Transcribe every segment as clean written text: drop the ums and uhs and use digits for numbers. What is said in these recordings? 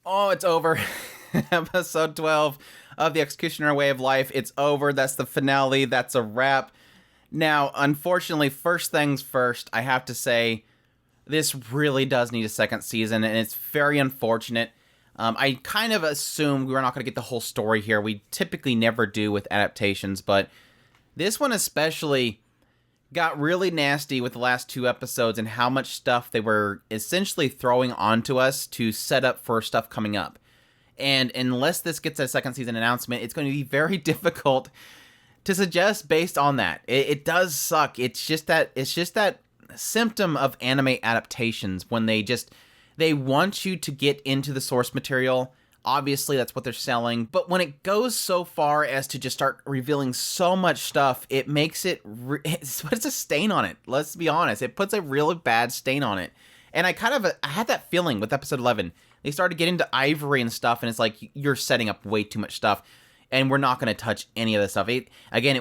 Oh, it's over. Episode 12 of The Executioner Way of Life. It's over. That's the finale. That's a wrap. Now, unfortunately, first things first, I have to say, this really does need a second season, and it's very unfortunate. I kind of assumed we were not going to get the whole story here. We typically never do with adaptations, but this one especially got really nasty with the last two episodes and how much stuff they were essentially throwing onto us to set up for stuff coming up. And unless this gets a second season announcement, it's going to be very difficult to suggest based on that. It does suck. It's just that symptom of anime adaptations when they want you to get into the source material. Obviously, that's what they're selling. But when it goes so far as to just start revealing so much stuff, it makes it puts a stain on it. Let's be honest. It puts a really bad stain on it. And I had that feeling with episode 11. They started getting into Ivory and stuff, and it's like, you're setting up way too much stuff, and we're not going to touch any of this stuff. It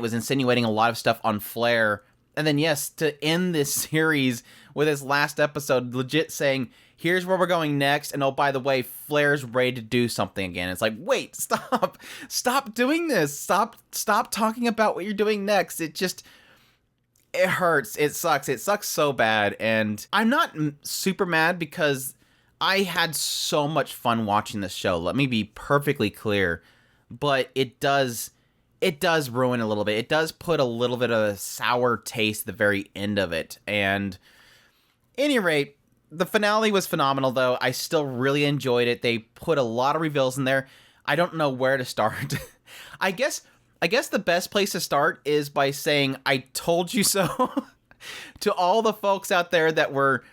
was insinuating a lot of stuff on Flare. And then, yes, to end this series with this last episode, legit saying, here's where we're going next, and oh, by the way, Flare's ready to do something again. It's like, wait, stop doing this. Stop talking about what you're doing next. It hurts. It sucks so bad, and I'm not super mad because I had so much fun watching this show. Let me be perfectly clear, but it does ruin a little bit. It does put a little bit of a sour taste at the very end of it. And at any rate, the finale was phenomenal, though. I still really enjoyed it. They put a lot of reveals in there. I don't know where to start. I guess the best place to start is by saying, I told you so, to all the folks out there that were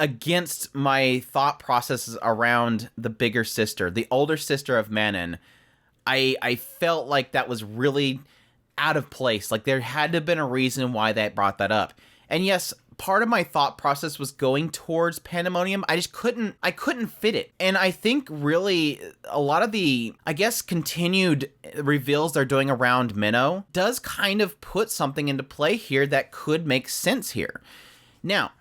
against my thought processes around the bigger sister, the older sister of Manon. I felt like that was really out of place. Like, there had to have been a reason why they brought that up. And yes, part of my thought process was going towards Pandemonium. I couldn't fit it. And I think really a lot of the, I guess, continued reveals they're doing around Minnow does kind of put something into play here that could make sense here. Now,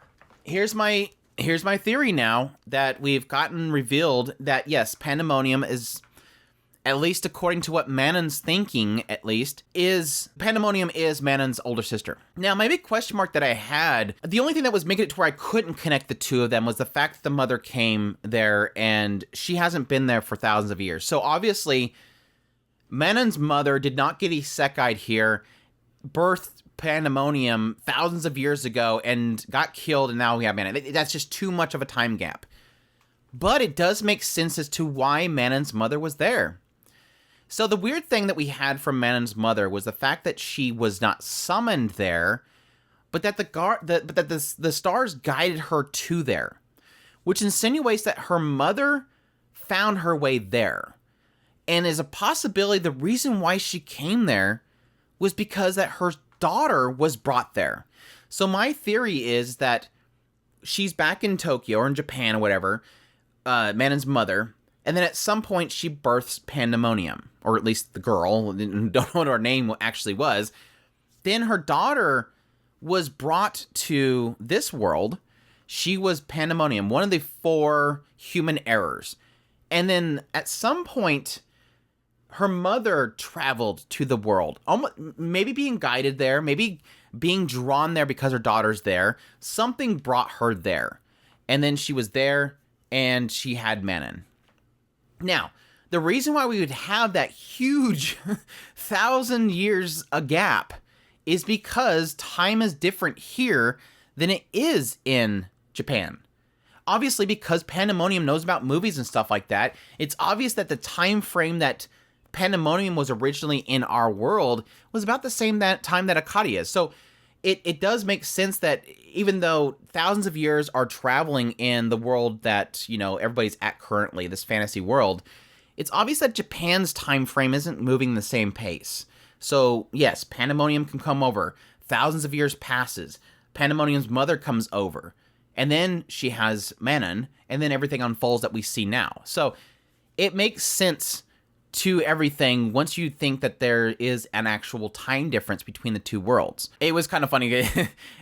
here's my theory now that we've gotten revealed that yes, Pandemonium is, at least according to what Manon's thinking, at least, is Pandemonium is Manon's older sister. Now, my big question mark that I had, the only thing that was making it to where I couldn't connect the two of them was the fact that the mother came there and she hasn't been there for thousands of years. So obviously, Manon's mother did not get isekai'd here, birthed Pandemonium thousands of years ago, and got killed, and now we have Manon. That's just too much of a time gap. But it does make sense as to why Manon's mother was there. So the weird thing that we had from Manon's mother was the fact that she was not summoned there, but that the stars guided her to there, which insinuates that her mother found her way there, and is a possibility the reason why she came there was because that her daughter was brought there. So my theory is that she's back in Tokyo or in Japan or whatever, Manon's mother. And then at some point, she births Pandemonium, or at least the girl, don't know what her name actually was. Then her daughter was brought to this world. She was Pandemonium, one of the 4 human errors. And then at some point, her mother traveled to the world, maybe being guided there, maybe being drawn there because her daughter's there. Something brought her there. And then she was there, and she had Manon. Now, the reason why we would have that huge 1,000 years a gap is because time is different here than it is in Japan. Obviously, because Pandemonium knows about movies and stuff like that, it's obvious that the time frame that Pandemonium was originally in our world was about the same time that Akari is. So it does make sense that even though thousands of years are traveling in the world that, everybody's at currently, this fantasy world, it's obvious that Japan's time frame isn't moving the same pace. So yes, Pandemonium can come over. Thousands of years passes. Pandemonium's mother comes over. And then she has Manon, and then everything unfolds that we see now. So it makes sense to everything once you think that there is an actual time difference between the two worlds. It was kind of funny.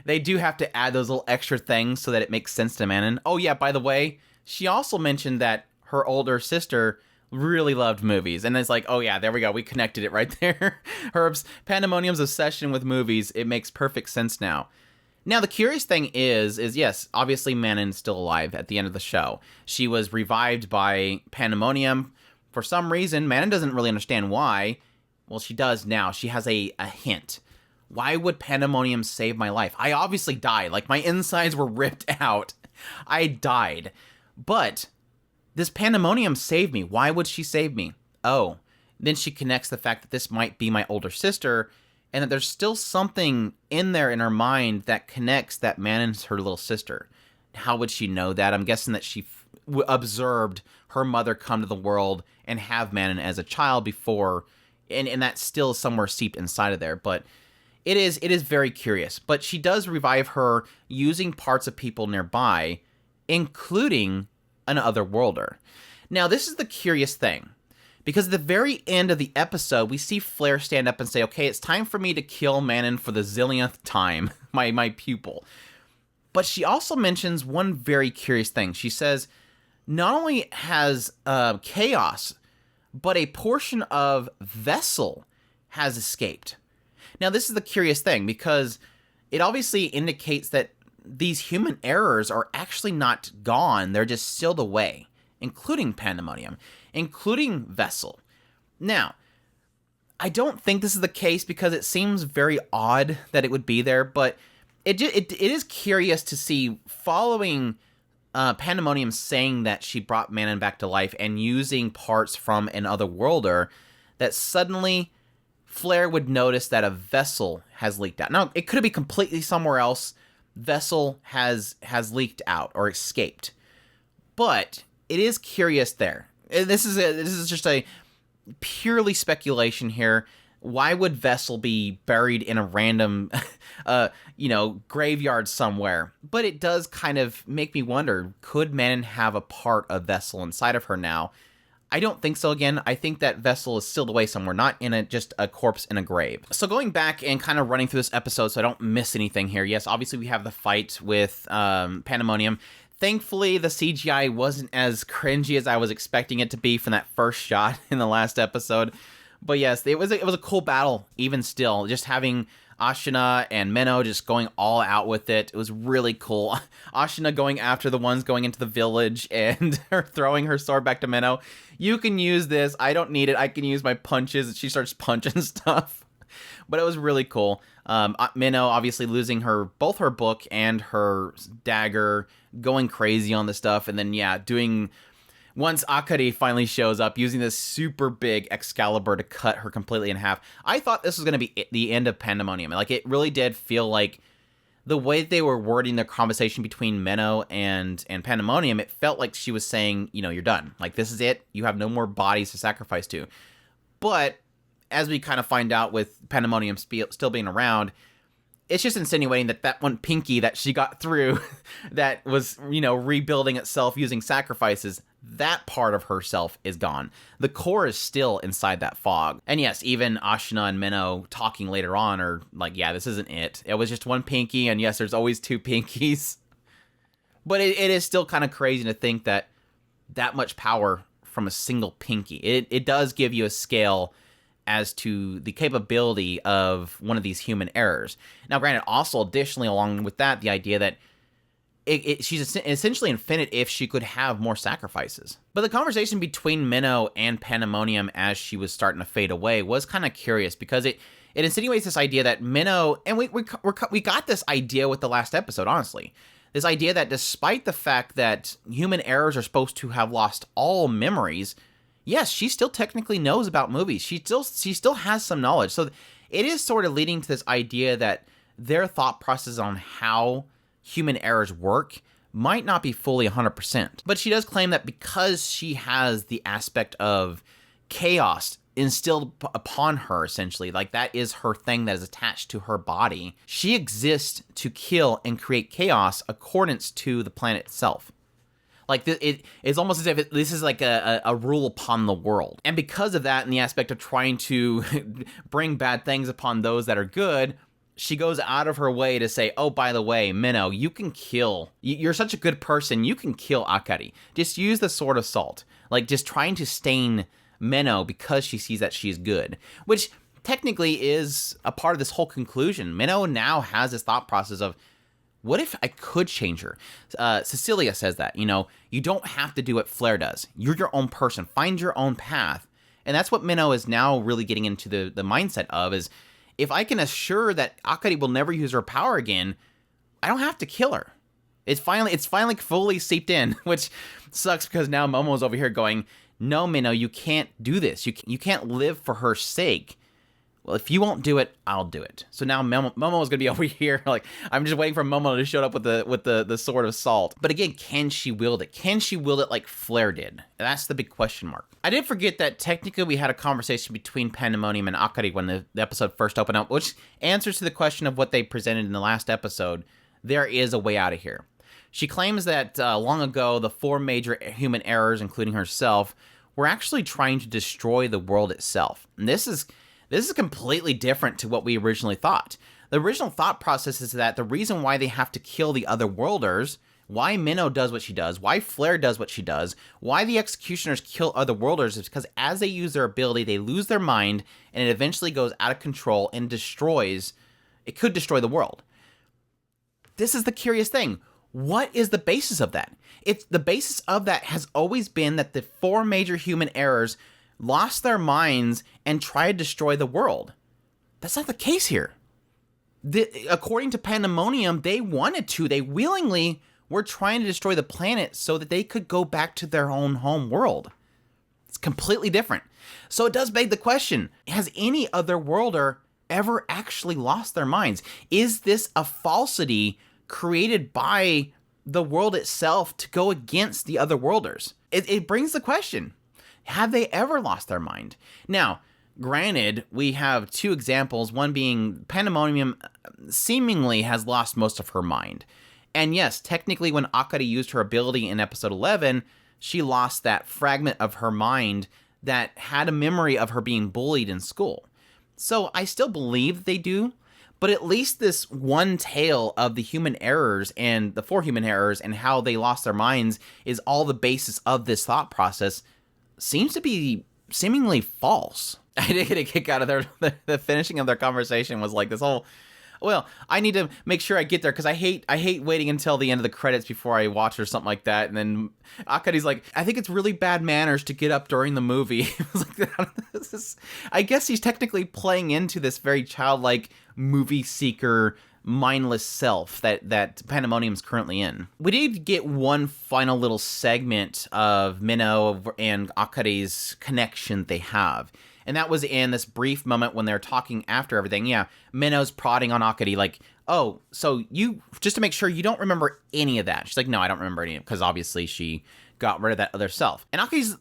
They do have to add those little extra things so that it makes sense to Manon. Oh yeah, by the way, she also mentioned that her older sister really loved movies. And it's like, oh yeah, there we go. We connected it right there. Pandemonium's obsession with movies, it makes perfect sense now. Now, the curious thing is yes, obviously Manon's still alive at the end of the show. She was revived by Pandemonium. For some reason, Manon doesn't really understand why. Well, she does now. She has a hint. Why would Pandemonium save my life? I obviously died. Like, my insides were ripped out. I died. But this Pandemonium saved me. Why would she save me? Oh, then she connects the fact that this might be my older sister, and that there's still something in there in her mind that connects that Manon's her little sister. How would she know that? I'm guessing that she observed her mother come to the world and have Manon as a child before, and that's still somewhere seeped inside of there. But it is very curious. But she does revive her using parts of people nearby, including an otherworlder. Now, this is the curious thing. Because at the very end of the episode, we see Flare stand up and say, okay, it's time for me to kill Manon for the zillionth time, my pupil. But she also mentions one very curious thing. She says, not only has Chaos, but a portion of Vessel has escaped. Now, this is the curious thing, because it obviously indicates that these human errors are actually not gone. They're just sealed away, including Pandemonium, including Vessel. Now, I don't think this is the case because it seems very odd that it would be there, but it is curious to see, following Pandemonium saying that she brought Manon back to life and using parts from an otherworlder, that suddenly Flare would notice that a vessel has leaked out. Now, it could be completely somewhere else. Vessel has leaked out or escaped, but it is curious there. This is just a purely speculation here. Why would Vessel be buried in a random, graveyard somewhere? But it does kind of make me wonder, could Manon have a part of Vessel inside of her now? I don't think so. Again, I think that Vessel is sealed away somewhere, not in just a corpse in a grave. So going back and kind of running through this episode so I don't miss anything here. Yes, obviously we have the fight with Pandemonium. Thankfully, the CGI wasn't as cringy as I was expecting it to be from that first shot in the last episode. But yes, it was a cool battle, even still. Just having Ashina and Minnow just going all out with it. It was really cool. Ashina going after the ones going into the village and her throwing her sword back to Minnow. You can use this. I don't need it. I can use my punches. And she starts punching stuff. But it was really cool. Minnow obviously losing both her book and her dagger, going crazy on the stuff, and then once Akari finally shows up, using this super big Excalibur to cut her completely in half. I thought this was going to be the end of Pandemonium. Like, it really did feel like the way they were wording the conversation between Minnow and Pandemonium, it felt like she was saying, you're done. Like, this is it. You have no more bodies to sacrifice to. But as we kind of find out with Pandemonium still being around, it's just insinuating that one pinky that she got through that was, rebuilding itself using sacrifices, that part of herself is gone. The core is still inside that fog. And yes, even Ashina and Minnow talking later on are like, yeah, this isn't it. It was just one pinky, and yes, there's always two pinkies. But it is still kind of crazy to think that much power from a single pinky. It does give you a scale as to the capability of one of these human errors. Now, granted, also additionally along with that, the idea that she's essentially infinite if she could have more sacrifices. But the conversation between Minnow and Pandemonium as she was starting to fade away was kind of curious, because it insinuates this idea that Minnow, and we got this idea with the last episode, honestly. This idea that despite the fact that human errors are supposed to have lost all memories, yes, she still technically knows about movies. She still has some knowledge. So it is sort of leading to this idea that their thought process on how human errors work might not be fully 100%. But she does claim that because she has the aspect of chaos instilled upon her, essentially, like that is her thing that is attached to her body, she exists to kill and create chaos accordance to the planet itself. Like, it's almost as if this is like a rule upon the world. And because of that, in the aspect of trying to bring bad things upon those that are good, she goes out of her way to say, oh, by the way, Minnow, you can kill. You're such a good person. You can kill Akari. Just use the Sword of Salt. Like, just trying to stain Minnow because she sees that she's good. Which technically is a part of this whole conclusion. Minnow now has this thought process of, what if I could change her? Cecilia says that, you don't have to do what Flare does. You're your own person. Find your own path. And that's what Minnow is now really getting into the mindset of, is if I can assure that Akari will never use her power again, I don't have to kill her. It's finally fully seeped in, which sucks because now Momo's over here going, no, Minnow, you can't do this. You can't live for her sake. Well, if you won't do it, I'll do it. So now Momo is gonna be over here, like, I'm just waiting for Momo to show up with the Sword of Salt. But again, can she wield it? Can she wield it like Flare did? That's the big question mark. I did forget that technically we had a conversation between Pandemonium and Akari when the episode first opened up, which answers to the question of what they presented in the last episode. There is a way out of here. She claims that long ago, the 4 major human errors, including herself, were actually trying to destroy the world itself. And this is completely different to what we originally thought. The original thought process is that the reason why they have to kill the other worlders, why Minnow does what she does, why Flare does what she does, why the executioners kill other worlders is because as they use their ability, they lose their mind, and it eventually goes out of control and it could destroy the world. This is the curious thing. What is the basis of that? The basis of that has always been that the 4 major human errors lost their minds and tried to destroy the world. That's not the case here. According to Pandemonium, they wanted to. They willingly were trying to destroy the planet so that they could go back to their own home world. It's completely different. So it does beg the question, has any other worlder ever actually lost their minds? Is this a falsity created by the world itself to go against the other worlders? It brings the question, have they ever lost their mind? Now, granted, we have 2 examples, one being Pandemonium seemingly has lost most of her mind. And yes, technically when Akari used her ability in episode 11, she lost that fragment of her mind that had a memory of her being bullied in school. So I still believe they do, but at least this one tale of the human errors and the 4 human errors and how they lost their minds is all the basis of this thought process seems to be seemingly false. I did get a kick out of the finishing of their conversation was like this whole, well, I need to make sure I get there because I hate waiting until the end of the credits before I watch or something like that. And then Akari's like, I think it's really bad manners to get up during the movie. It was like, I guess he's technically playing into this very childlike movie seeker mindless self that Pandemonium's currently in. We did get one final little segment of Minnow and Akari's connection they have. And that was in this brief moment when they're talking after everything. Yeah, Minnow's prodding on Akari like, oh, so you, just to make sure you don't remember any of that. She's like, no, I don't remember any of it, because obviously she got rid of that other self. And Akari's,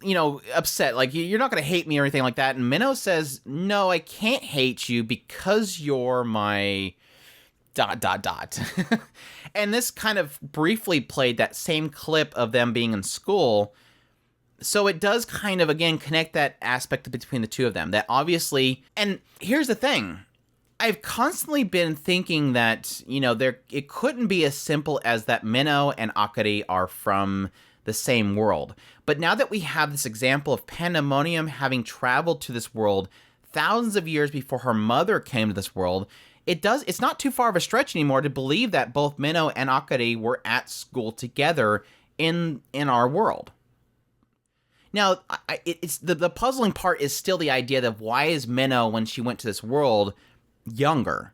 upset, like, you're not going to hate me or anything like that. And Minnow says, no, I can't hate you because you're my... ... And this kind of briefly played that same clip of them being in school. So it does kind of, again, connect that aspect between the two of them. That obviously, and here's the thing. I've constantly been thinking that, it couldn't be as simple as that Minnow and Akari are from the same world. But now that we have this example of Pandemonium having traveled to this world thousands of years before her mother came to this world, it's not too far of a stretch anymore to believe that both Minnow and Akari were at school together in our world. Now, it's the puzzling part is still the idea of why is Minnow, when she went to this world, younger?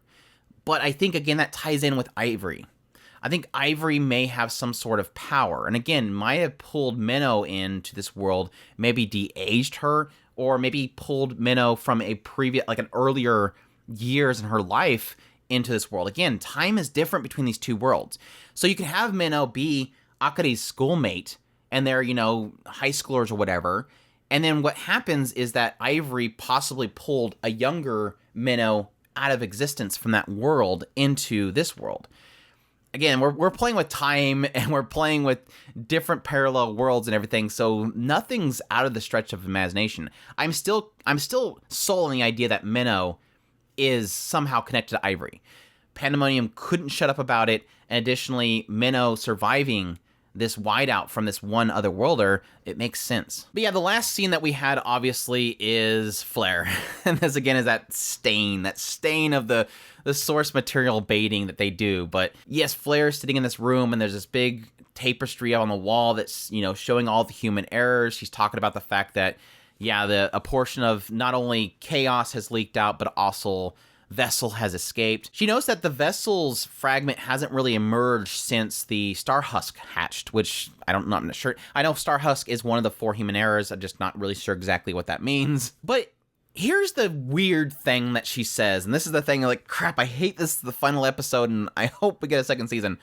But I think, again, that ties in with Ivory. I think Ivory may have some sort of power. And again, might have pulled Minnow into this world, maybe de-aged her, or maybe pulled Minnow from an earlier years in her life into this world. Again, time is different between these two worlds. So you can have Minnow be Akari's schoolmate, and they're, high schoolers or whatever. And then what happens is that Ivory possibly pulled a younger Minnow out of existence from that world into this world. Again, we're playing with time, and we're playing with different parallel worlds and everything, so nothing's out of the stretch of imagination. I'm still sold on the idea that Minnow is somehow connected to Ivory. Pandemonium couldn't shut up about it, and additionally, Minnow surviving this whiteout from this one other worlder, it makes sense. But yeah, the last scene that we had, obviously, is Flare. And this, again, is that stain of the source material baiting that they do. But yes, Flare's sitting in this room, and there's this big tapestry on the wall that's, showing all the human errors. She's talking about the fact that, yeah, a portion of not only chaos has leaked out, but also vessel has escaped. She knows that the vessel's fragment hasn't really emerged since the Star Husk hatched, which I'm not sure. I know Star Husk is one of the 4 human errors. I'm just not really sure exactly what that means. But here's the weird thing that she says, and this is the thing, like, crap, I hate this, the final episode, and I hope we get a second season.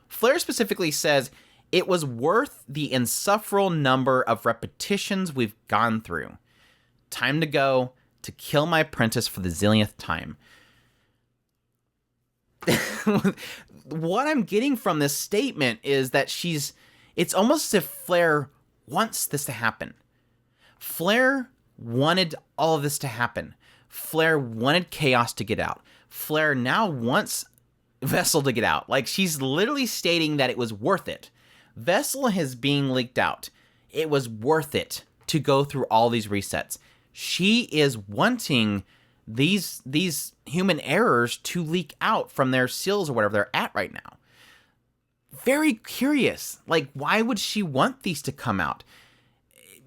Flare specifically says, "It was worth the insufferable number of repetitions we've gone through. Time to go, to kill my apprentice for the zillionth time." What I'm getting from this statement is that it's almost as if Flare wants this to happen. Flare wanted all of this to happen. Flare wanted chaos to get out. Flare now wants Vessel to get out. Like, she's literally stating that it was worth it. Vessel is being leaked out. It was worth it to go through all these resets. She is wanting these human errors to leak out from their seals or whatever they're at right now. Very curious. Like, why would she want these to come out?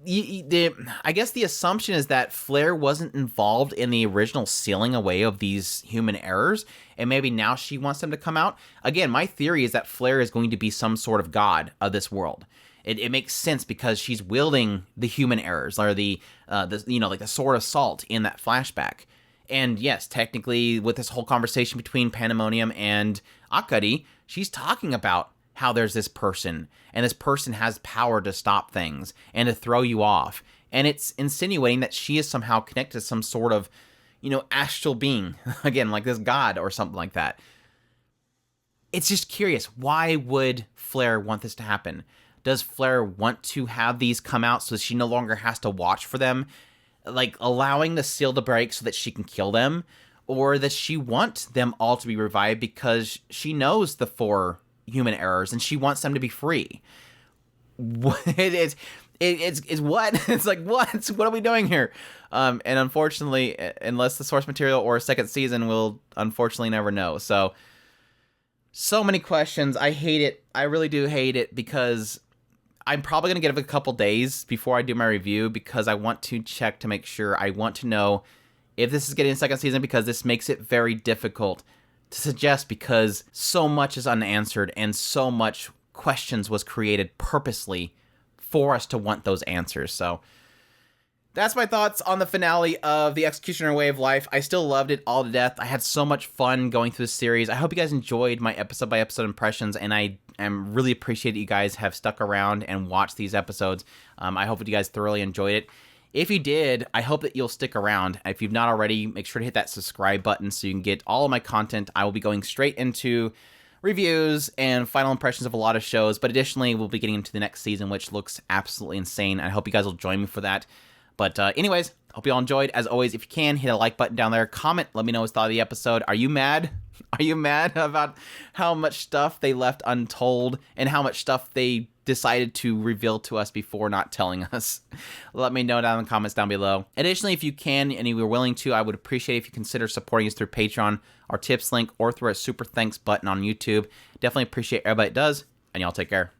I guess the assumption is that Flare wasn't involved in the original sealing away of these human errors, and maybe now she wants them to come out. Again, my theory is that Flare is going to be some sort of god of this world. It makes sense because she's wielding the human errors, or the sword of salt in that flashback. And yes, technically, with this whole conversation between Pandemonium and Akari, she's talking about how there's this person, and this person has power to stop things and to throw you off. And it's insinuating that she is somehow connected to some sort of, astral being. Again, like this god or something like that. It's just curious. Why would Flare want this to happen? Does Flare want to have these come out so she no longer has to watch for them? Like, allowing the seal to break so that she can kill them? Or does she want them all to be revived because she knows the 4 human errors and she wants them to be free? It's what? It's like, what are we doing here? And unfortunately, unless the source material or a second season, we'll unfortunately never know. So many questions. I hate it. I really do hate it, because I'm probably going to give it a couple days before I do my review, because I want to check to make sure. I want to know if this is getting a second season, because this makes it very difficult to suggest, because so much is unanswered and so much questions was created purposely for us to want those answers. So that's my thoughts on the finale of The Executioner Way of Life. I still loved it all to death. I had so much fun going through the series. I hope you guys enjoyed my episode-by-episode impressions, and I am really appreciate that you guys have stuck around and watched these episodes. I hope that you guys thoroughly enjoyed it. If you did, I hope that you'll stick around. If you've not already, make sure to hit that subscribe button so you can get all of my content. I will be going straight into reviews and final impressions of a lot of shows, but additionally, we'll be getting into the next season, which looks absolutely insane. I hope you guys will join me for that. But anyways, hope you all enjoyed. As always, if you can, hit a like button down there. Comment, let me know what's thought of the episode. Are you mad? Are you mad about how much stuff they left untold and how much stuff they decided to reveal to us before not telling us? Let me know down in the comments down below. Additionally, if you can and you are willing to, I would appreciate if you consider supporting us through Patreon, our tips link, or through a super thanks button on YouTube. Definitely appreciate everybody that does, and y'all take care.